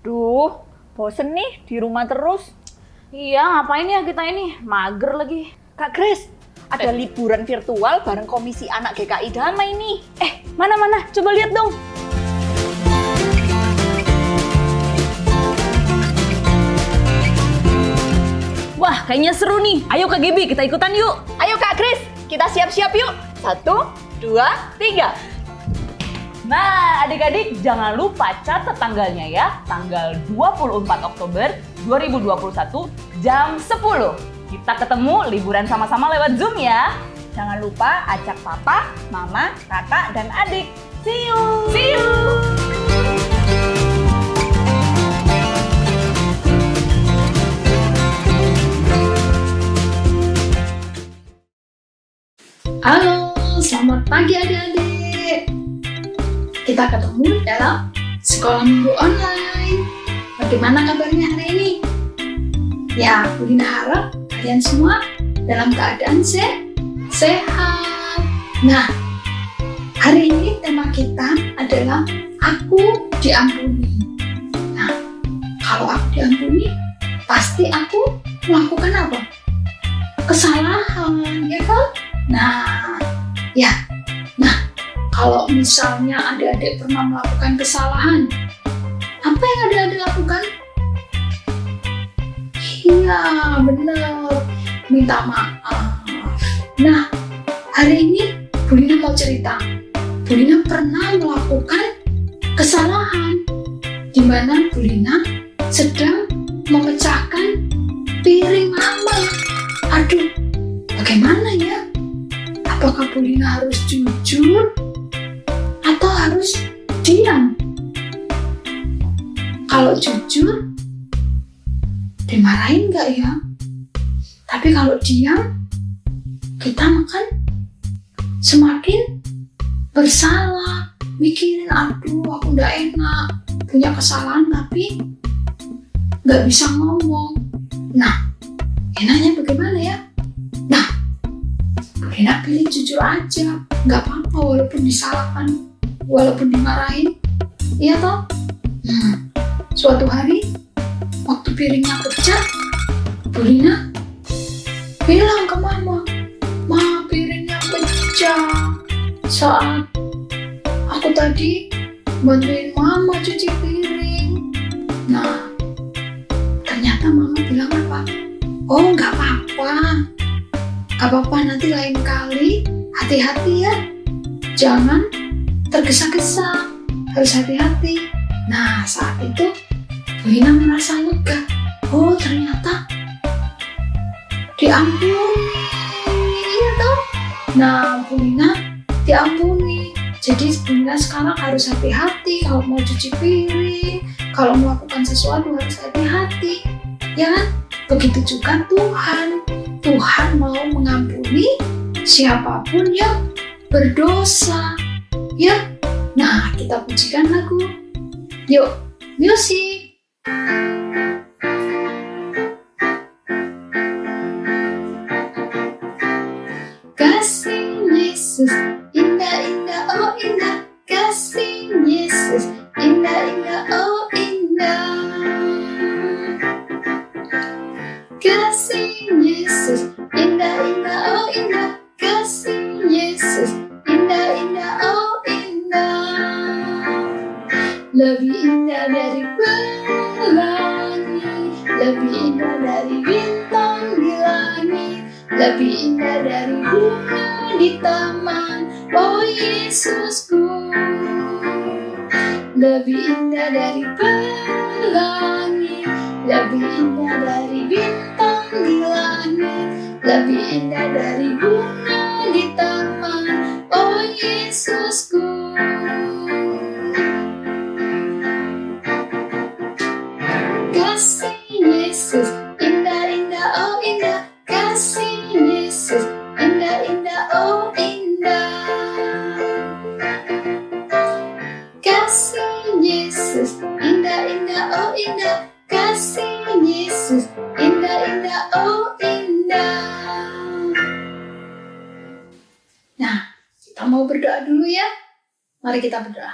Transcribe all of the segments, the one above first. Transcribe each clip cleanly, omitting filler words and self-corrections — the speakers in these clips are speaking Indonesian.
Duh, bosen nih di rumah terus. Iya, ngapain ya kita ini? Mager lagi. Kak Grace, ada liburan virtual bareng Komisi Anak GKI Damai nih. Mana? Coba lihat dong. Wah, kayaknya seru nih. Ayo Kak Gibi, kita ikutan yuk. Ayo Kak Grace, kita siap-siap yuk. 1, 2, 3. Nah, adik-adik jangan lupa catat tanggalnya ya. Tanggal 24 Oktober 2021 jam 10. Kita ketemu liburan sama-sama lewat Zoom ya. Jangan lupa ajak papa, mama, kakak, dan adik. See you. See you. Halo, selamat pagi adik-adik. Kita ketemu dalam sekolah minggu online. Bagaimana kabarnya hari ini? Ya, Budina harap kalian semua dalam keadaan sehat. Nah, hari ini tema kita adalah aku diampuni. Nah, kalau aku diampuni, pasti aku melakukan apa? Kesalahan, ya kan? Nah, kalau misalnya adik-adik pernah melakukan kesalahan, apa yang adik-adik lakukan? Iya, benar, minta maaf. Nah, hari ini Budina mau cerita. Budina pernah melakukan kesalahan di mana Budina sedang memecahkan piring mama. Aduh, bagaimana ya? Apakah Budina harus jujur atau harus diam? Kalau jujur, dimarahin nggak ya? Tapi kalau diam, kita makan semakin bersalah, mikirin aduh aku nggak enak, punya kesalahan tapi nggak bisa ngomong. Nah, enaknya bagaimana ya? Nah, Budina pilih jujur aja, nggak apa-apa walaupun disalahkan, walaupun dimarahin, iya toh? Suatu hari, waktu piringnya pecah, Budina bilang ke mama, "Ma, piringnya pecah saat aku tadi bantuin mama cuci piring." Nah, ternyata mama bilang apa? "Oh, nggak apa-apa, nanti lain kali hati-hati ya, jangan tergesa-gesa, harus hati-hati." Nah, saat itu Budina merasa lega. Oh, ternyata diampuni, iya toh? Nah, Budina diampuni. Jadi Budina sekarang harus hati-hati kalau mau cuci piring, kalau melakukan sesuatu harus hati-hati, ya kan? Begitu juga Tuhan. Tuhan mau mengampuni siapapun yang berdosa, ya. Nah, kita pujikan lagu. Yuk, musik. Kasih Yesus, indah-indah, oh indah. Kasih Yesus, indah-indah, oh indah. Kasih Yesus, indah-indah, oh indah. Kasih Yesus, indah-indah, oh indah. Lebih indah dari pelangi, lebih indah dari bintang di langit, lebih indah dari bunga di taman, oh Yesusku. Lebih indah dari pelangi, lebih indah dari bintang di langit, lebih indah dari bunga di taman, oh Yesusku. Kasih Yesus, indah-indah, oh indah. Kasih Yesus, indah-indah, oh indah. Kasih Yesus, indah-indah, oh indah. Kasih Yesus, indah-indah, oh indah. Nah, kita mau berdoa dulu ya. Mari kita berdoa.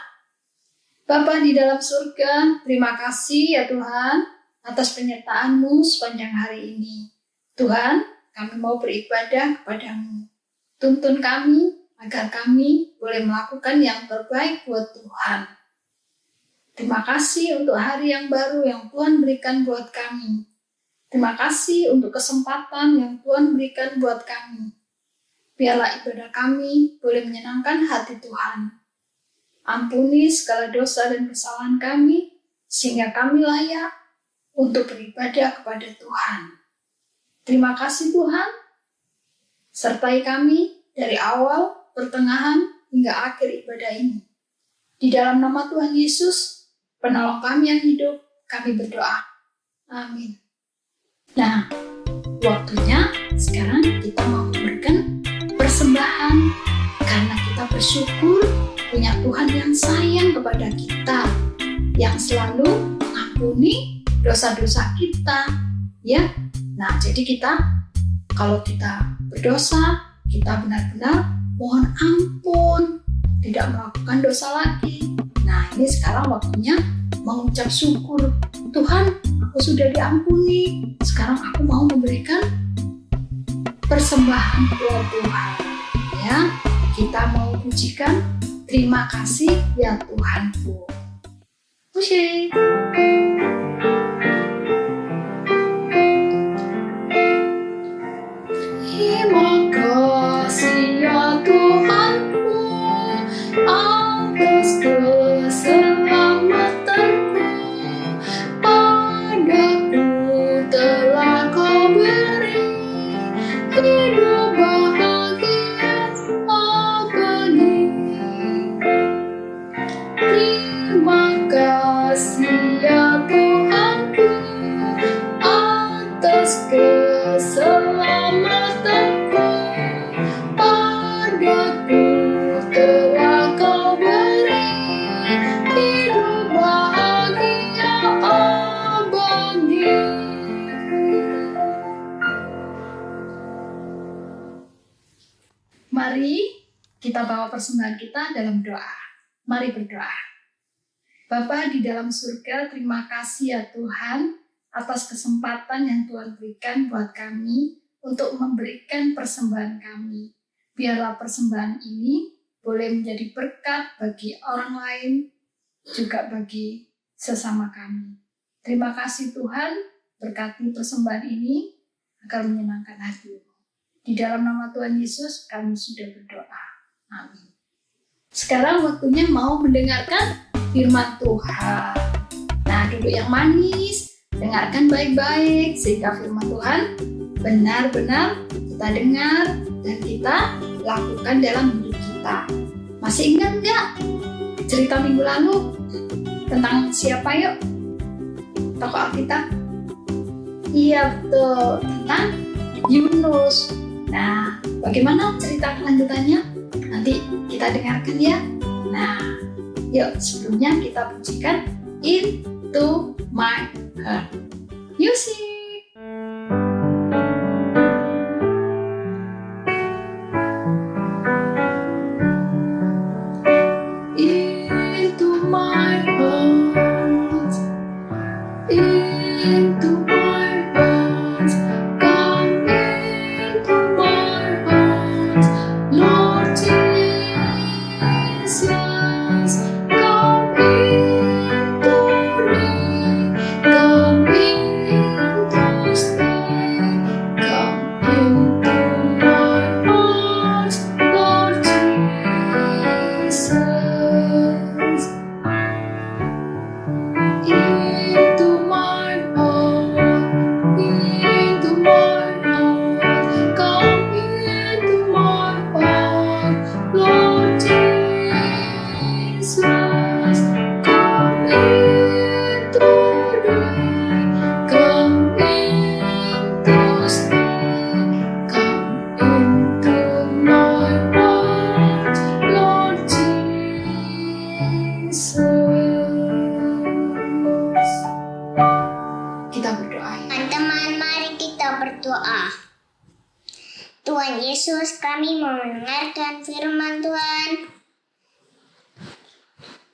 Bapa di dalam surga, terima kasih ya Tuhan atas penyertaan-Mu sepanjang hari ini. Tuhan, kami mau beribadah kepadamu. Tuntun kami agar kami boleh melakukan yang terbaik buat Tuhan. Terima kasih untuk hari yang baru yang Tuhan berikan buat kami. Terima kasih untuk kesempatan yang Tuhan berikan buat kami. Biarlah ibadah kami boleh menyenangkan hati Tuhan. Ampuni segala dosa dan kesalahan kami, sehingga kami layak untuk beribadah kepada Tuhan. Terima kasih Tuhan, sertai kami dari awal, pertengahan, hingga akhir ibadah ini. Di dalam nama Tuhan Yesus, penolong kami yang hidup, kami berdoa. Amin. Nah, waktunya sekarang kita mau memberikan persembahan karena kita bersyukur punya Tuhan yang sayang kepada kita, yang selalu mengampuni dosa-dosa kita, ya. Nah, jadi kalau kita berdosa, kita benar-benar mohon ampun, tidak melakukan dosa lagi. Nah, ini sekarang waktunya mengucap syukur. Tuhan, aku sudah diampuni. Sekarang aku mau memberikan persembahan buat Tuhan. Ya, kita mau pujikan terima kasih ya Tuhanku. Musik. Terima kasih ya Tuhanku atas keselamatanku. Padaku telah Kau beri hidup bahagia abadi. Terima kasih ya Tuhanku atas keselamatanku. Padaku telah Kau beri hidup bahagia abadi. Mari kita bawa persembahan kita dalam doa. Mari berdoa. Bapa di dalam surga, terima kasih ya Tuhan atas kesempatan yang Tuhan berikan buat kami untuk memberikan persembahan kami. Biarlah persembahan ini boleh menjadi berkat bagi orang lain, juga bagi sesama kami. Terima kasih Tuhan, berkati persembahan ini agar menyenangkan hati-Mu. Di dalam nama Tuhan Yesus kami sudah berdoa. Amin. Sekarang waktunya mau mendengarkan firman Tuhan. Nah, duduk yang manis, dengarkan baik-baik sehingga firman Tuhan benar-benar kita dengar dan kita lakukan dalam hidup kita. Masih ingat nggak cerita minggu lalu tentang siapa yuk? Tokoh Alkitab? Iya betul, tentang Yunus. Nah, bagaimana cerita kelanjutannya? Nanti kita dengarkan ya. Nah, yuk sebelumnya kita pujikan Into My Heart. Music. Into my heart, into my heart, come into my heart, Lord Jesus, come into me, come into stay, come into my heart, Lord Jesus. Into my heart, into my heart, come into my heart, Lord Jesus, come into me, come into stay, come into my heart, Lord Jesus. Kita berdoa ya. Teman-teman, mari kita berdoa. Tuhan Yesus, kami mau mendengarkan firman Tuhan.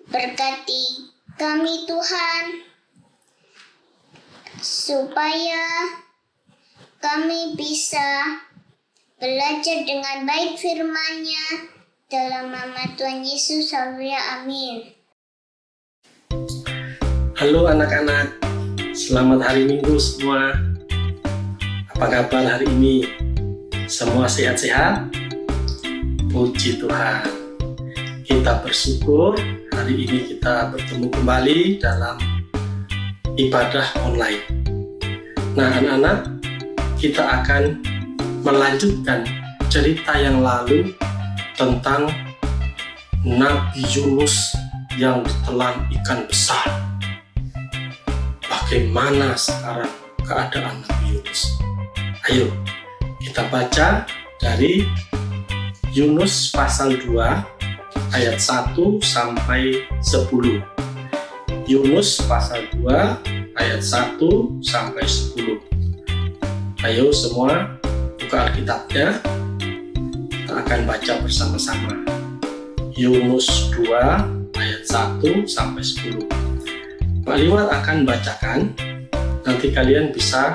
Berkati kami Tuhan, supaya kami bisa belajar dengan baik firman-Nya. Dalam nama Tuhan Yesus, haleluya, amin. Halo anak-anak, selamat hari Minggu semua. Apa kabar hari ini? Semua sehat-sehat? Puji Tuhan. Kita bersyukur hari ini kita bertemu kembali dalam ibadah online. Nah anak-anak, kita akan melanjutkan cerita yang lalu tentang Nabi Yunus yang ditelan ikan besar. Bagaimana sekarang keadaan Nabi Yunus? Ayo kita baca dari Yunus pasal 2 ayat 1 sampai 10. Yunus pasal 2 ayat 1 sampai 10. Ayo semua buka Alkitabnya. Kita akan baca bersama-sama. Yunus 2 ayat 1 sampai 10. Pak Liwat akan bacakan. Nanti kalian bisa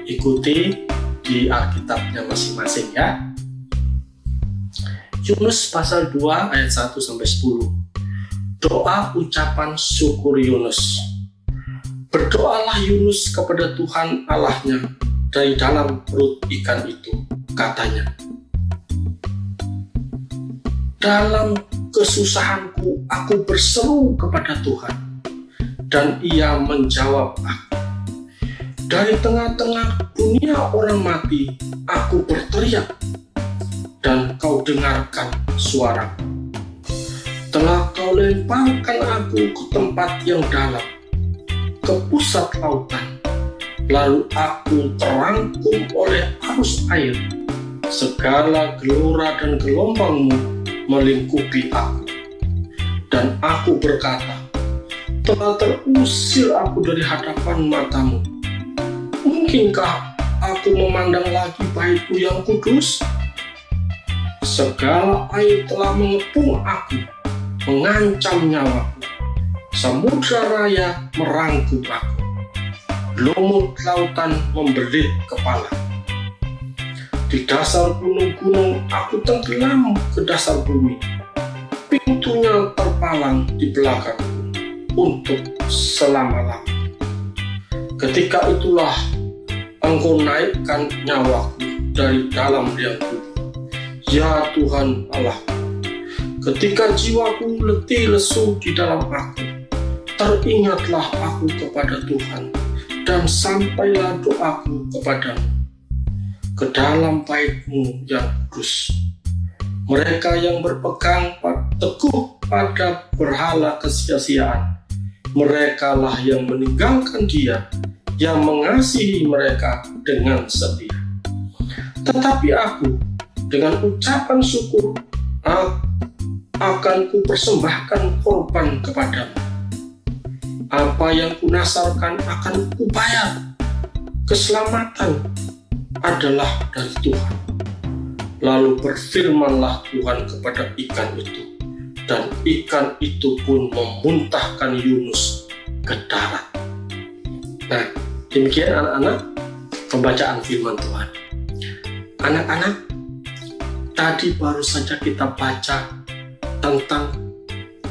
ikuti di Alkitabnya masing-masing ya. Yunus pasal 2 ayat 1 sampai 10. Doa ucapan syukur Yunus. Berdoalah Yunus kepada Tuhan Allahnya dari dalam perut ikan itu, katanya. Dalam kesusahanku aku berseru kepada Tuhan, dan Ia menjawab aku. Dari tengah-tengah dunia orang mati, aku berteriak, dan Kau dengarkan suaraku. Telah Kau lemparkan aku ke tempat yang dalam, ke pusat lautan, lalu aku terangkum oleh arus air. Segala gelora dan gelombangmu melingkupi aku, dan aku berkata, telah terusir aku dari hadapan matamu. Mungkinkah aku memandang lagi bait-Mu yang kudus? Segala air telah mengepung aku, mengancam nyawaku. Samudra raya merangkum aku, lumut lautan membelit kepala. Di dasar gunung-gunung aku tenggelam ke dasar bumi. Pintunya terpalang di belakangku untuk selama-lamanya. Ketika itulah Engkau naikkan nyawaku dari dalam liang kubur, ya Tuhan Allah. Ketika jiwaku letih lesu di dalam aku, teringatlah aku kepada Tuhan, dan sampailah doaku kepadamu ke dalam bait-Mu yang kudus. Mereka yang berpegang teguh pada berhala kesia-siaan, merekalah yang meninggalkan Dia yang mengasihi mereka dengan setia. Tetapi aku dengan ucapan syukur akan kupersembahkan korban kepadamu. Apa yang kunasarkan akan kubayar. Keselamatan adalah dari Tuhan. Lalu berfirmanlah Tuhan kepada ikan itu, dan ikan itu pun memuntahkan Yunus ke darat. Nah, demikian anak-anak pembacaan firman Tuhan. Anak-anak, tadi baru saja kita baca tentang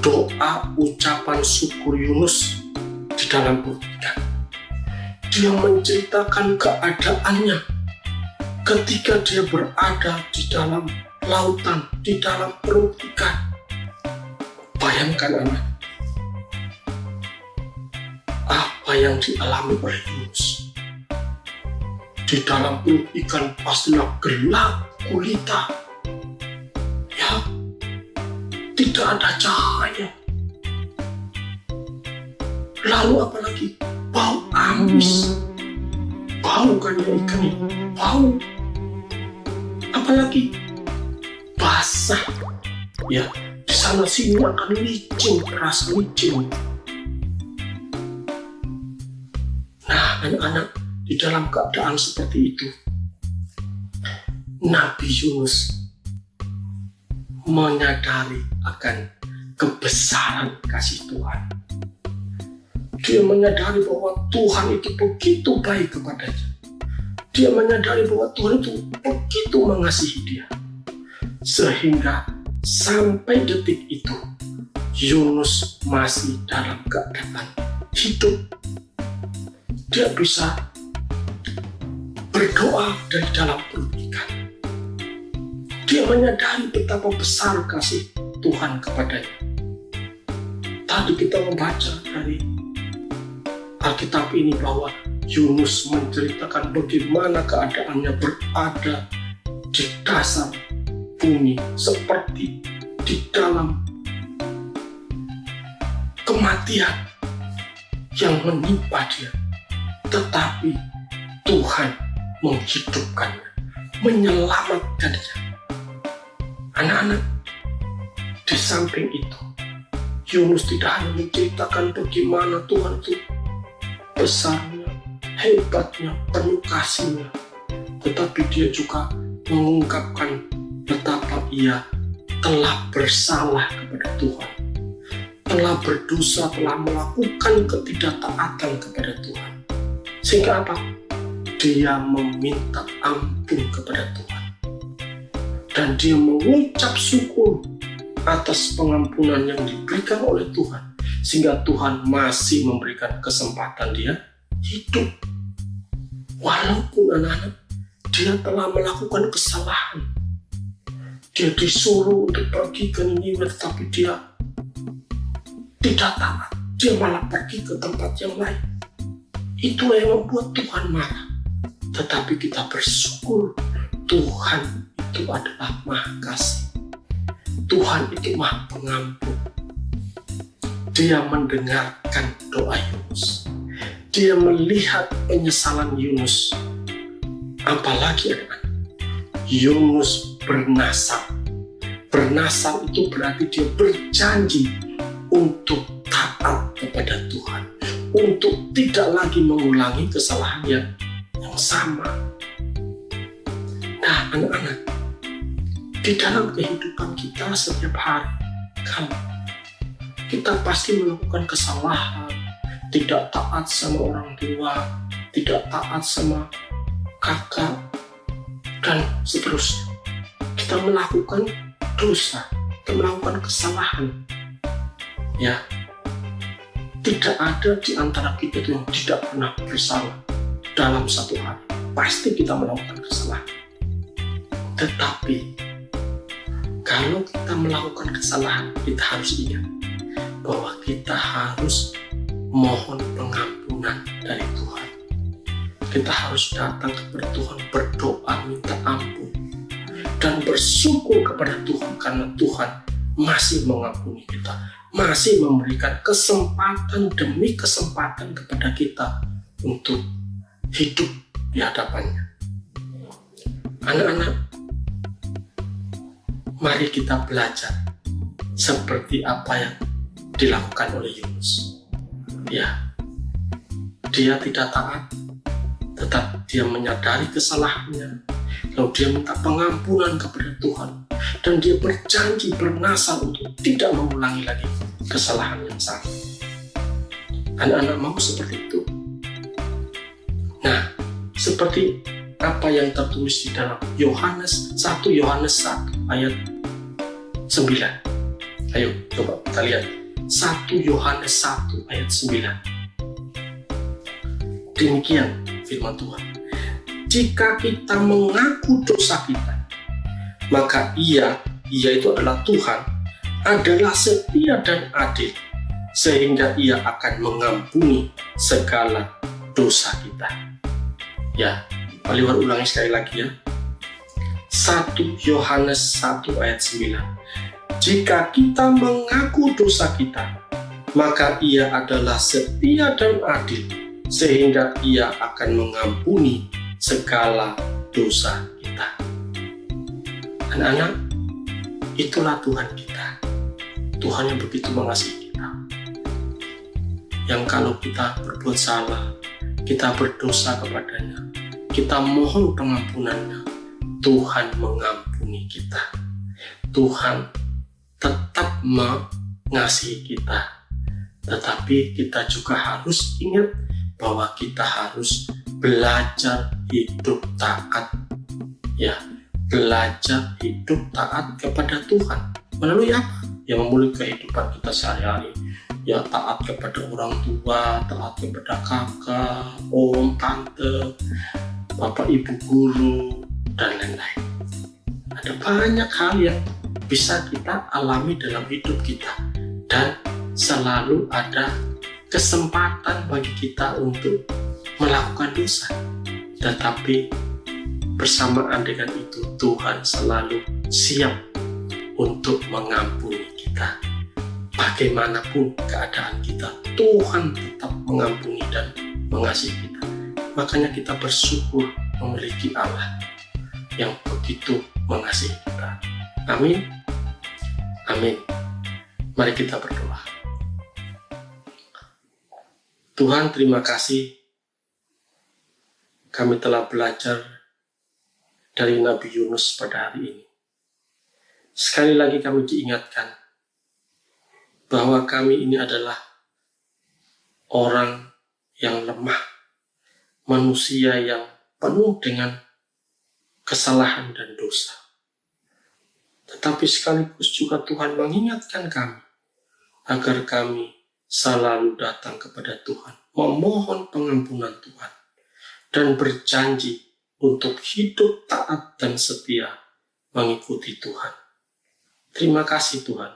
doa ucapan syukur Yunus di dalam perut ikan. Dia menceritakan keadaannya ketika dia berada di dalam lautan, di dalam perut ikan. Bayangkan anak, apa yang dialami oleh Yunus. Di dalam perut ikan pastilah gelap gulita. Ya, tidak ada cahaya. Lalu apalagi bau amis. Bau kan ya ikan ini, bau. Apalagi basah. Ya, di sana sini akan licin, rasa licin. Nah, anak-anak, di dalam keadaan seperti itu, Nabi Yunus menyadari akan kebesaran kasih Tuhan. Dia menyadari bahwa Tuhan itu begitu baik kepadanya. Dia menyadari bahwa Tuhan itu begitu mengasihi dia. Sehingga sampai detik itu, Yunus masih dalam keadaan hidup. Dia bisa berdoa dari dalam perut ikan. Dia menyadari betapa besar kasih Tuhan kepadanya. Tadi kita membaca dari Alkitab ini bahwa Yunus menceritakan bagaimana keadaannya berada di dasar bumi, seperti di dalam kematian yang menimpa dia. Tetapi Tuhan menghidupkannya, menyelamatkannya. Anak-anak, di samping itu, Yunus tidak hanya menceritakan bagaimana Tuhan itu besarnya, hebatnya, penuh kasihnya, tetapi dia juga mengungkapkan betapa ia telah bersalah kepada Tuhan, telah berdosa, telah melakukan ketidaktaatan kepada Tuhan. Sehingga apa? Dia meminta ampun kepada Tuhan. Dan dia mengucap syukur atas pengampunan yang diberikan oleh Tuhan. Sehingga Tuhan masih memberikan kesempatan dia hidup. Walaupun anak-anak, dia telah melakukan kesalahan. Dia disuruh untuk pergi ke Niniwe, tetapi dia tidak taat. Dia malah pergi ke tempat yang lain. Itulah yang membuat Tuhan marah. Tetapi kita bersyukur, Tuhan itu adalah Maha Kasih. Tuhan itu Maha Pengampun. Dia mendengarkan doa Yunus. Dia melihat penyesalan Yunus. Apalagi anak-anak, Yunus bernasab. Bernasab itu berarti dia berjanji untuk taat kepada Tuhan, untuk tidak lagi mengulangi kesalahan yang sama. Nah, anak-anak, di dalam kehidupan kita setiap hari, kan kita pasti melakukan kesalahan, tidak taat sama orang tua, tidak taat sama kakak, dan seterusnya. Kita melakukan dosa, kita melakukan kesalahan. Ya, tidak ada di antara kita yang tidak pernah bersalah dalam satu hari. Pasti kita melakukan kesalahan. Tetapi kalau kita melakukan kesalahan, kita harus ingat bahwa kita harus mohon pengampunan dari Tuhan. Kita harus datang kepada Tuhan, berdoa, minta ampun, dan bersyukur kepada Tuhan karena Tuhan masih mengampuni kita, masih memberikan kesempatan demi kesempatan kepada kita untuk hidup di hadapannya. Anak-anak, mari kita belajar seperti apa yang dilakukan oleh Yunus. Ya, dia tidak taat, tetap dia menyadari kesalahannya, lalu dia minta pengampunan kepada Tuhan, dan dia berjanji bernasab untuk tidak mengulangi lagi kesalahan yang sama. Anak-anak mau seperti itu? Nah, seperti apa yang tertulis di dalam Yohanes 1 ayat 9. Ayo coba kita lihat 1 Yohanes 1 ayat 9. Demikian firman Tuhan. Jika kita mengaku dosa kita, maka ia itu adalah Tuhan, adalah setia dan adil, sehingga ia akan mengampuni segala dosa kita. Ya, Oliver ulangi sekali lagi ya. 1 Yohanes 1 ayat 9. Jika kita mengaku dosa kita, maka ia adalah setia dan adil, sehingga ia akan mengampuni segala dosa kita. Anak-anak, itulah Tuhan kita. Tuhan yang begitu mengasihi kita. Yang kalau kita berbuat salah, kita berdosa kepadanya, kita mohon pengampunannya, Tuhan mengampuni kita. Tuhan tetap ngasihi kita. Tetapi kita juga harus ingat bahwa kita harus belajar hidup taat. Ya, belajar hidup taat kepada Tuhan. Melalui apa? Ya, melalui kehidupan kita sehari-hari. Ya, taat kepada orang tua, taat kepada kakak, om, tante, bapak, ibu, guru, dan lain-lain. Ada banyak hal yang bisa kita alami dalam hidup kita. Dan selalu ada kesempatan bagi kita untuk melakukan dosa. Tetapi bersamaan dengan itu, Tuhan selalu siap untuk mengampuni kita. Bagaimanapun keadaan kita, Tuhan tetap mengampuni dan mengasihi kita. Makanya kita bersyukur memiliki Allah yang begitu mengasihi kita. Amin. Amin. Mari kita berdoa. Tuhan, terima kasih kami telah belajar dari Nabi Yunus pada hari ini. Sekali lagi kami diingatkan bahwa kami ini adalah orang yang lemah, manusia yang penuh dengan kesalahan dan dosa. Tetapi sekaligus juga Tuhan mengingatkan kami agar kami selalu datang kepada Tuhan, memohon pengampunan Tuhan, dan berjanji untuk hidup taat dan setia mengikuti Tuhan. Terima kasih Tuhan.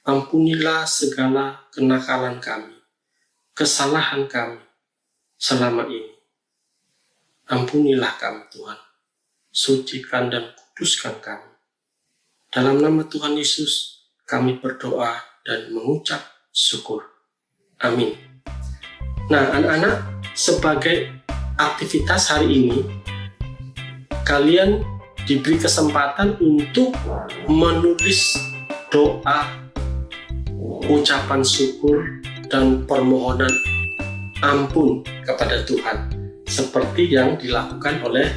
Ampunilah segala kenakalan kami, kesalahan kami selama ini. Ampunilah kami Tuhan, sucikan dan kuduskan kami. Dalam nama Tuhan Yesus, kami berdoa dan mengucap syukur. Amin. Nah, anak-anak, sebagai aktivitas hari ini, kalian diberi kesempatan untuk menulis doa, ucapan syukur, dan permohonan ampun kepada Tuhan, seperti yang dilakukan oleh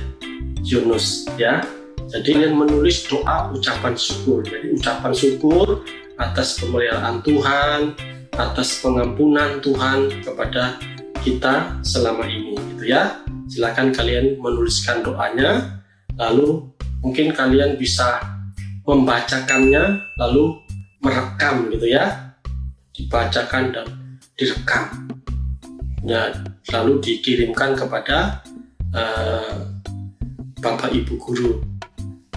Yunus, ya. Jadi kalian menulis doa ucapan syukur. Jadi ucapan syukur atas pemeliharaan Tuhan, atas pengampunan Tuhan kepada kita selama ini, gitu ya. Silakan kalian menuliskan doanya, lalu mungkin kalian bisa membacakannya, lalu merekam, gitu ya. Dibacakan dan direkam, ya, lalu dikirimkan kepada Bapak Ibu guru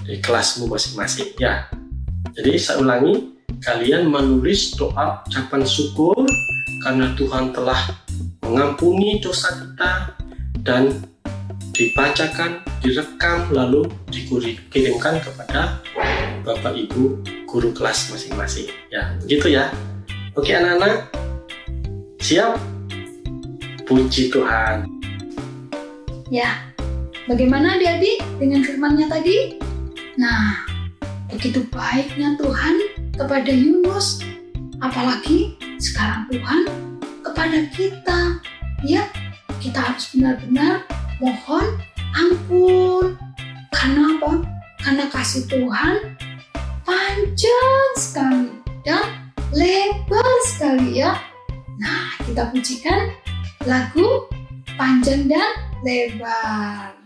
di kelasmu masing-masing, ya. Jadi saya ulangi, kalian menulis doa ucapan syukur karena Tuhan telah mengampuni dosa kita, dan dibacakan, direkam, lalu dikirimkan kepada Bapak Ibu guru kelas masing-masing, ya. Begitu ya. Oke anak-anak, siap? Puji Tuhan. Ya, bagaimana adik-adik dengan firman-Nya tadi? Nah, begitu baiknya Tuhan kepada Yunus, apalagi sekarang Tuhan kepada kita. Ya, kita harus benar-benar mohon ampun. Karena apa? Karena kasih Tuhan panjang sekali dan lebar sekali, ya. Nah, kita pujikan lagu Panjang dan Lebar.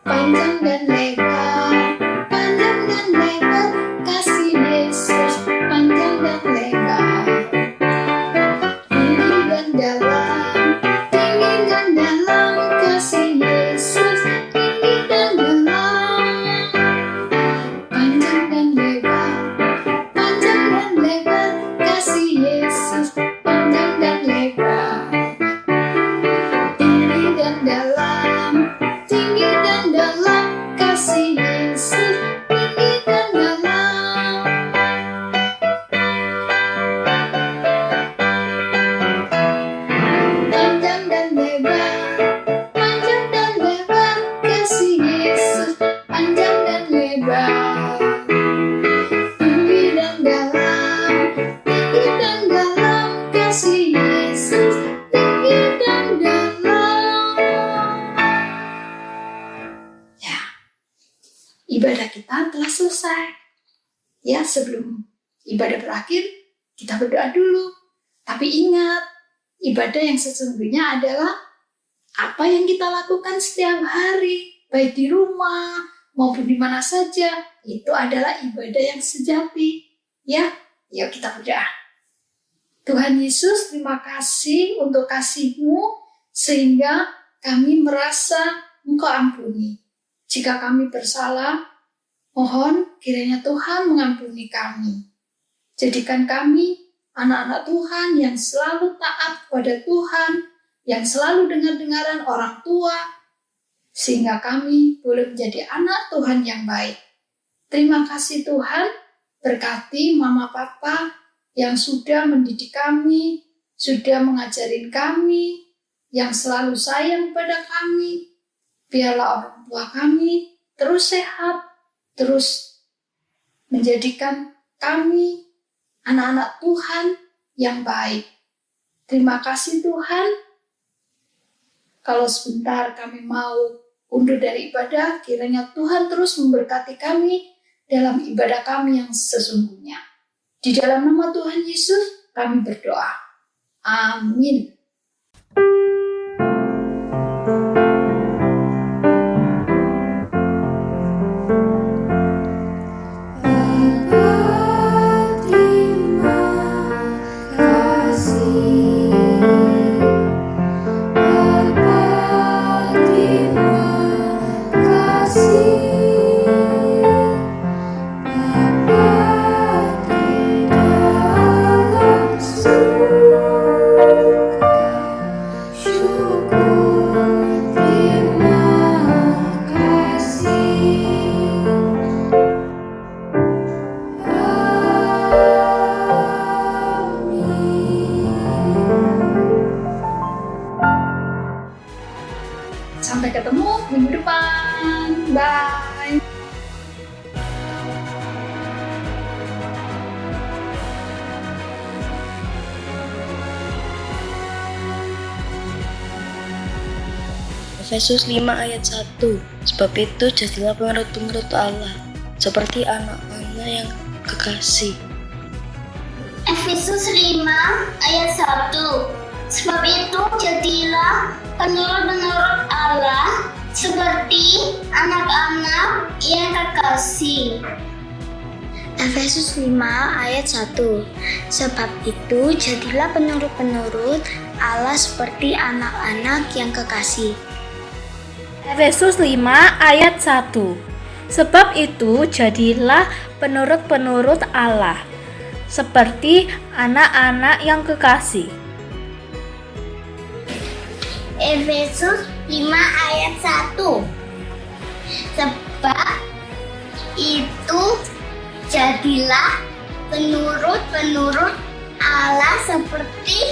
Panjang dan lebar, panjang dan lebar, kasih Yesus panjang dan lebar. Tinggi dan dalam, tinggi dan dalam, kasih Yesus tinggi dan dalam. Panjang dan lebar, kasih ibadah kita telah selesai. Ya, sebelum ibadah berakhir, kita berdoa dulu. Tapi ingat, ibadah yang sesungguhnya adalah apa yang kita lakukan setiap hari, baik di rumah maupun di mana saja. Itu adalah ibadah yang sejati. Ya, yuk kita berdoa. Tuhan Yesus, terima kasih untuk kasih-Mu sehingga kami merasa Engkau ampuni. Jika kami bersalah, mohon kiranya Tuhan mengampuni kami. Jadikan kami anak-anak Tuhan yang selalu taat kepada Tuhan, yang selalu dengar-dengaran orang tua, sehingga kami boleh menjadi anak Tuhan yang baik. Terima kasih Tuhan, berkati Mama Papa yang sudah mendidik kami, sudah mengajarin kami, yang selalu sayang pada kami. Biarlah orang tua kami terus sehat, terus menjadikan kami anak-anak Tuhan yang baik. Terima kasih Tuhan. Kalau sebentar kami mau undur dari ibadah, kiranya Tuhan terus memberkati kami dalam ibadah kami yang sesungguhnya. Di dalam nama Tuhan Yesus kami berdoa. Amin. Sampai ketemu minggu depan. Bye. Efesus 5 ayat 1. Sebab itu jadilah penurut-penurut Allah, seperti anak-anak yang kekasih. Efesus 5 ayat 1. Sebab itu jadilah penurut-penurut Allah seperti anak-anak yang kekasih. Efesus 5 ayat 1. Sebab itu jadilah penurut-penurut Allah seperti anak-anak yang kekasih. Efesus 5 ayat 1. Sebab itu jadilah penurut-penurut Allah seperti anak-anak yang kekasih. Efesus 5 ayat 1. Sebab itu jadilah penurut-penurut Allah seperti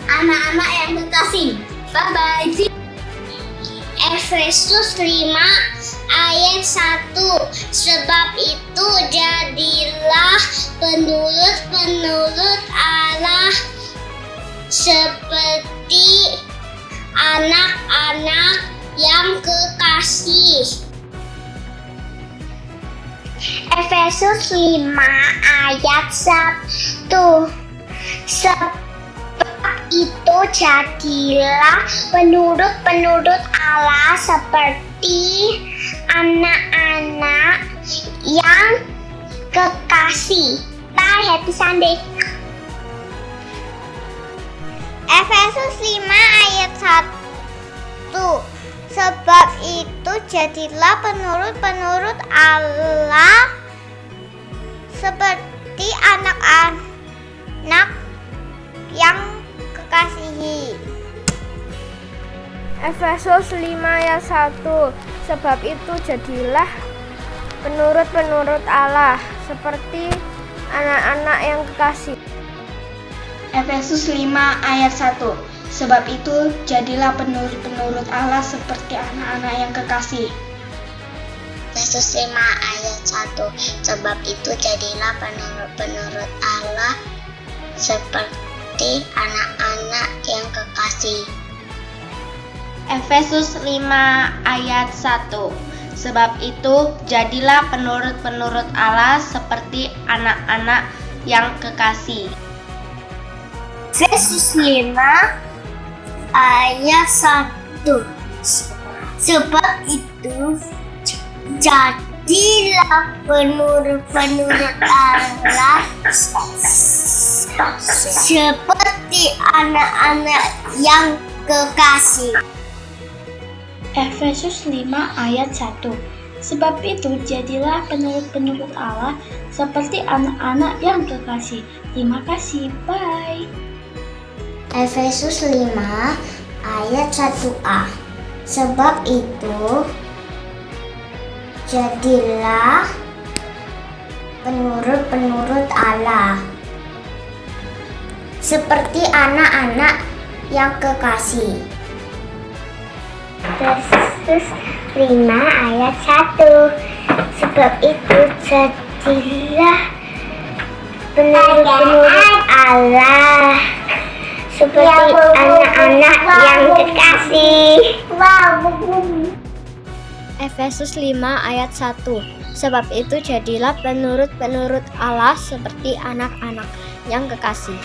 anak-anak yang kekasih. Bye-bye. Efesus 5 ayat 1. Sebab itu jadilah penurut-penurut Allah seperti anak-anak yang kekasih. Efesus 5 ayat 1. Sebab itu jadilah penurut-penurut Allah seperti anak-anak yang kekasih. Bye, happy Sunday. Efesus 5 ayat 1. Sebab itu jadilah penurut-penurut Allah seperti anak-anak yang kekasihi. Efesus 5 ayat 1. Sebab itu jadilah penurut-penurut Allah seperti anak-anak yang kekasih. Efesus 5 ayat 1. Sebab itu jadilah penurut-penurut Allah seperti anak-anak yang kekasih. Efesus 5 ayat 1. Sebab itu jadilah penurut-penurut Allah seperti anak-anak yang kekasih. Efesus 5 ayat 1. Sebab itu, jadilah penurut-penurut Allah seperti anak-anak yang kekasih. Efesus 5 ayat 1. Sebab itu, jadilah penurut-penurut Allah seperti anak-anak yang kekasih. Efesus 5 ayat 1. Sebab itu jadilah penurut-penurut Allah seperti anak-anak yang kekasih. Terima kasih. Bye. Efesus 5 ayat 1a. Sebab itu, jadilah penurut-penurut Allah seperti anak-anak yang kekasih. Efesus 5 ayat 1. Sebab itu jadilah penurut-penurut Allah seperti anak-anak yang kekasih. Efesus 5 ayat 1. Sebab itu jadilah penurut-penurut Allah seperti anak-anak yang kekasih.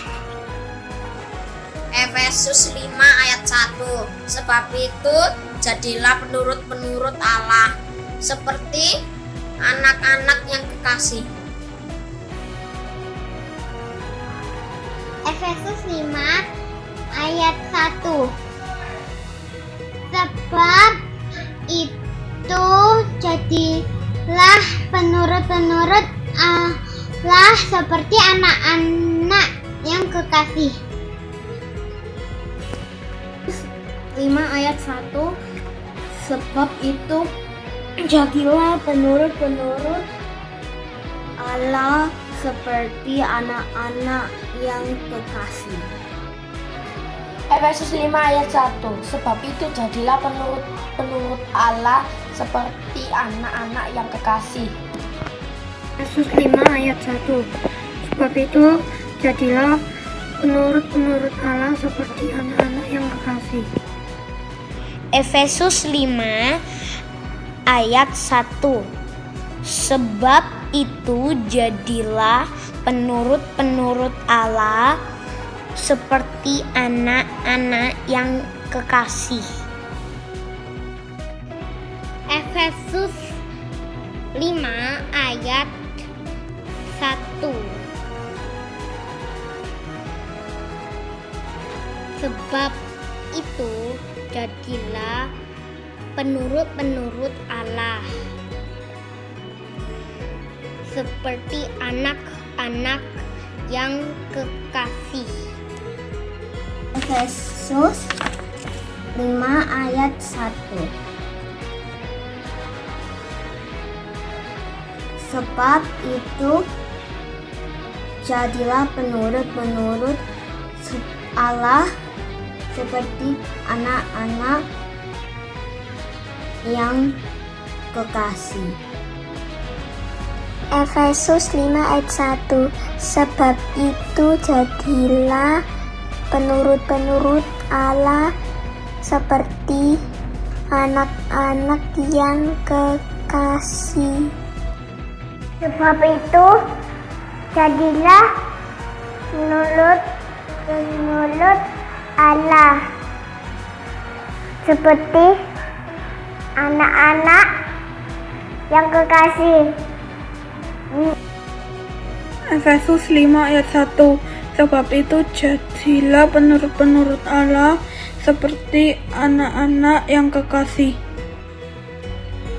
Efesus 5 ayat 1. Sebab itu jadilah penurut-penurut Allah seperti anak-anak yang kekasih. Efesus 5 ayat 1. Sebab itu jadilah penurut-penurut Allah seperti anak-anak yang kekasih. 5 ayat 1. Sebab itu jadilah penurut-penurut Allah seperti anak-anak yang kekasih. Efesus 5 ayat 1. Sebab itu jadilah penurut-penurut Allah seperti anak-anak yang kekasih. Efesus 5 ayat 1. Sebab itu jadilah penurut-penurut Allah seperti anak-anak yang kekasih. Efesus 5 ayat 1. Sebab itu jadilah penurut-penurut Allah seperti anak-anak yang kekasih. Efesus 5 ayat 1. Sebab itu jadilah penurut-penurut Allah seperti anak-anak yang kekasih. Efesus 5 ayat 1. Sebab itu jadilah penurut-penurut Allah seperti anak-anak yang kekasih. Efesus 5 ayat 1. Sebab itu jadilah penurut-penurut Allah seperti anak-anak yang kekasih. Sebab itu jadilah penurut-penurut Allah seperti anak-anak yang kekasih. Efesus 5 ayat 1. Sebab itu jadilah penurut-penurut Allah seperti anak-anak yang kekasih.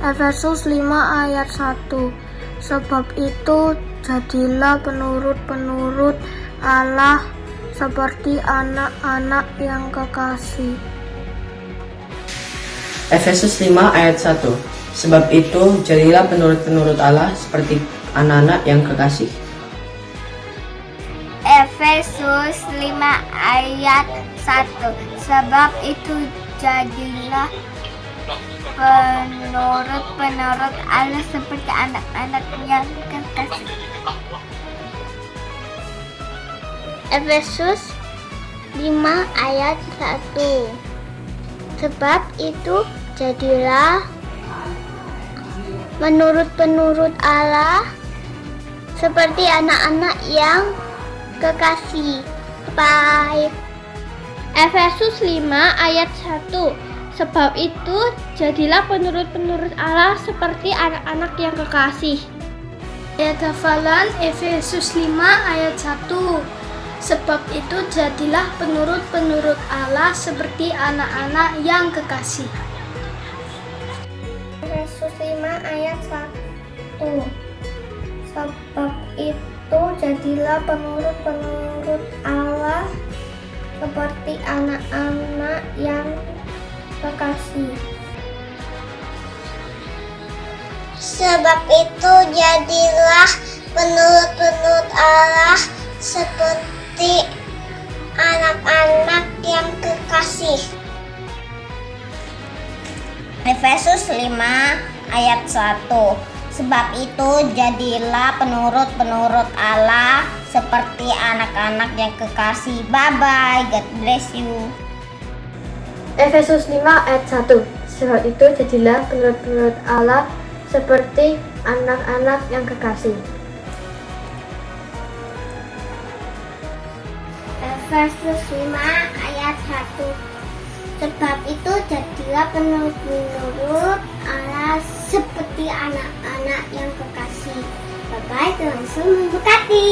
Efesus 5 ayat 1. Sebab itu jadilah penurut-penurut Allah seperti anak-anak yang kekasih. Efesus 5 ayat 1. Sebab itu jadilah penurut-penurut Allah seperti anak-anak yang kekasih. Efesus 5 ayat 1. Sebab itu jadilah penurut-penurut Allah seperti anak-anak yang kekasih. Efesus 5 ayat 1. Sebab itu jadilah penurut-penurut Allah seperti anak-anak yang kekasih. Bye. Efesus 5 ayat 1. Sebab itu jadilah penurut-penurut Allah seperti anak-anak yang kekasih. Ayat hafalan Efesus 5 ayat 1. Sebab itu jadilah penurut-penurut Allah seperti anak-anak yang kekasih. Efesus 5 ayat 1. Sebab itu jadilah penurut-penurut Allah seperti anak-anak yang kekasih. Sebab itu jadilah penurut-penurut Allah seperti anak-anak yang kekasih. Efesus 5 ayat 1. Sebab itu jadilah penurut-penurut Allah seperti anak-anak yang kekasih. Bye-bye, God bless you. Efesus 5 ayat 1. Sebab itu jadilah penurut-penurut Allah seperti anak-anak yang kekasih. Efesus 5 ayat 1. Sebab itu jadilah penurut-penurut Allah seperti anak-anak yang kekasih. Bye-bye, Tuhan Yesus memberkati.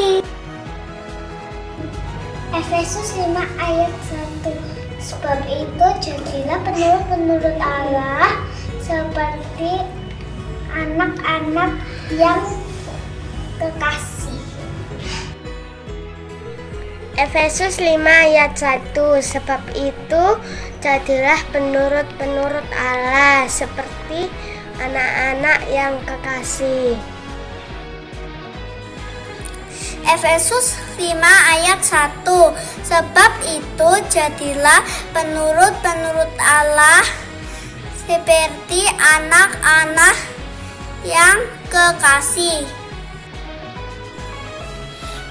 Efesus 5 ayat 1. Sebab itu jadilah penurut-penurut Allah seperti anak-anak yang kekasih. Efesus 5 ayat 1. Sebab itu jadilah penurut-penurut Allah seperti anak-anak yang kekasih. Efesus 5 ayat 1. Sebab itu jadilah penurut-penurut Allah seperti anak-anak yang kekasih.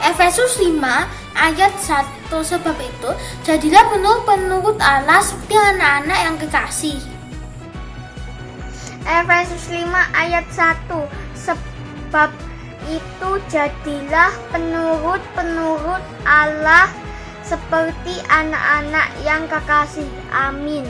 Efesus 5 ayat 1. Sebab itu jadilah penurut-penurut Allah seperti anak-anak yang kekasih. Efesus 5 ayat 1. Sebab itu jadilah penurut-penurut Allah seperti anak-anak yang kekasih. Amin.